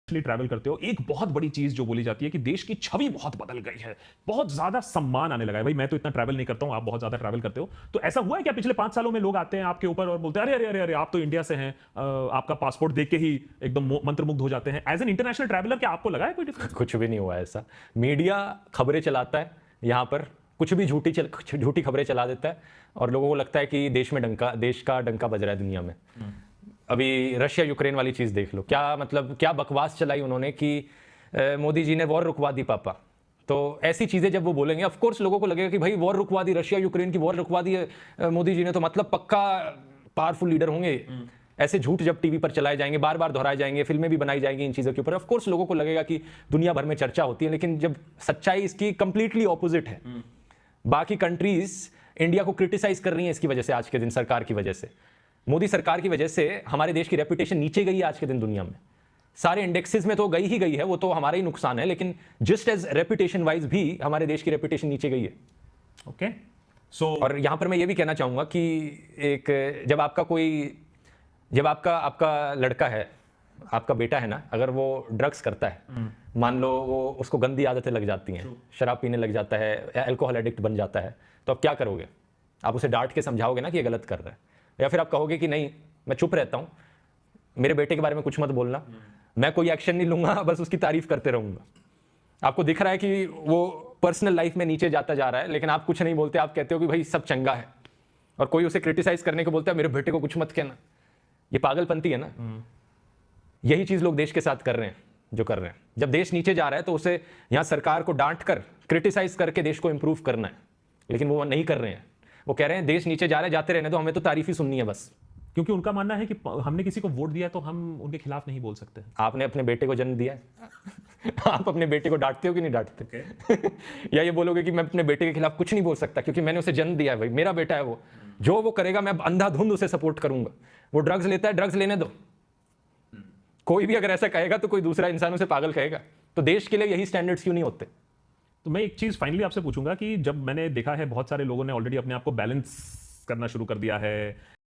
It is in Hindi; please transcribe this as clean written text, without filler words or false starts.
ट्रैवल करते हो, एक बहुत बड़ी चीज जो बोली जाती है कि देश की छवि बहुत बदल गई है, बहुत ज्यादा सम्मान आने लगा है। भाई मैं तो इतना ट्रैवल नहीं करता हूं, आप बहुत ज्यादा ट्रैवल करते हो, तो ऐसा हुआ है क्या पिछले 5 सालों में लोग आते हैं आपके ऊपर और बोलते हैं अरे अरे अरे अरे आप तो इंडिया से हैं, आपका पासपोर्ट देख के ही एकदम मंत्रमुग्ध हो जाते हैं? एज एन इंटरनेशनल ट्रैवलर क्या आपको लगा है कोई डिफरेंस? कुछ भी नहीं हुआ ऐसा। मीडिया खबरें चलाता है, यहाँ पर कुछ भी झूठी खबरें चला देता है और लोगों को लगता है कि देश का डंका बज रहा है दुनिया में। अभी रशिया यूक्रेन वाली चीज देख लो, क्या मतलब क्या बकवास चलाई उन्होंने कि मोदी जी ने वॉर रुकवा दी पापा। तो ऐसी चीजें जब वो बोलेंगे, ऑफ कोर्स लोगों को लगेगा कि भाई वॉर रुकवा दी, रशिया यूक्रेन की वॉर रुकवा दी मोदी जी ने, तो मतलब पक्का पावरफुल लीडर होंगे। ऐसे झूठ जब टीवी पर चलाए जाएंगे, बार बार दोहराए जाएंगे, फिल्में भी बनाई जाएंगी इन चीज़ों के ऊपर, ऑफ कोर्स लोगों को लगेगा कि दुनिया भर में चर्चा होती है, लेकिन जब सच्चाई इसकी कंप्लीटली ऑपोजिट है। बाकी कंट्रीज इंडिया को क्रिटिसाइज कर रही हैं इसकी वजह से, आज के दिन सरकार की वजह से, मोदी सरकार की वजह से हमारे देश की रेपुटेशन नीचे गई है आज के दिन दुनिया में। सारे इंडेक्सेस में तो गई ही गई है, वो तो हमारा ही नुकसान है, लेकिन जस्ट एज रेपुटेशन वाइज भी हमारे देश की रेपुटेशन नीचे गई है। ओके सो और यहां पर मैं ये भी कहना चाहूंगा कि एक जब आपका लड़का है, आपका बेटा है ना, अगर वो ड्रग्स करता है, मान लो वो उसको गंदी आदतें लग जाती हैं, शराब पीने लग जाता है या अल्कोहल एडिक्ट बन जाता है, तो आप क्या करोगे? आप उसे डांट के समझाओगे ना कि ये गलत कर रहा है, या फिर आप कहोगे कि नहीं मैं चुप रहता हूं, मेरे बेटे के बारे में कुछ मत बोलना, मैं कोई एक्शन नहीं लूंगा, बस उसकी तारीफ करते रहूंगा। आपको दिख रहा है कि वो पर्सनल लाइफ में नीचे जाता जा रहा है, लेकिन आप कुछ नहीं बोलते, आप कहते हो कि भाई सब चंगा है, और कोई उसे क्रिटिसाइज करने को बोलता है मेरे बेटे को कुछ मत कहना। ये पागलपंती है ना। यही चीज लोग देश के साथ कर रहे हैं, जो कर रहे हैं। जब देश नीचे जा रहा है तो उसे यहां सरकार को डांट कर, क्रिटिसाइज करके देश को इंप्रूव करना है, लेकिन वो नहीं कर रहे हैं। वो कह रहे हैं देश नीचे जा रहा है, जाते रहने दो, हमें तो तारीफ ही सुननी है बस। क्योंकि उनका मानना है कि हमने किसी को वोट दिया तो हम उनके खिलाफ नहीं बोल सकते। आपने अपने बेटे को जन्म दिया है आप अपने बेटे को डांटते हो कि नहीं डांटते? या ये बोलोगे कि मैं अपने बेटे के खिलाफ कुछ नहीं बोल सकता क्योंकि मैंने उसे जन्म दिया है, भाई मेरा बेटा है, वो जो वो करेगा मैं अंधाधुंध उसे सपोर्ट करूंगा। वो ड्रग्स लेता है, ड्रग्स लेने दो। कोई भी अगर ऐसा कहेगा तो कोई दूसरा इंसान उसे पागल कहेगा। तो देश के लिए यही स्टैंडर्ड्स क्यों नहीं होते? तो मैं एक चीज फाइनली आपसे पूछूंगा कि जब मैंने देखा है बहुत सारे लोगों ने ऑलरेडी अपने आप को बैलेंस करना शुरू कर दिया है,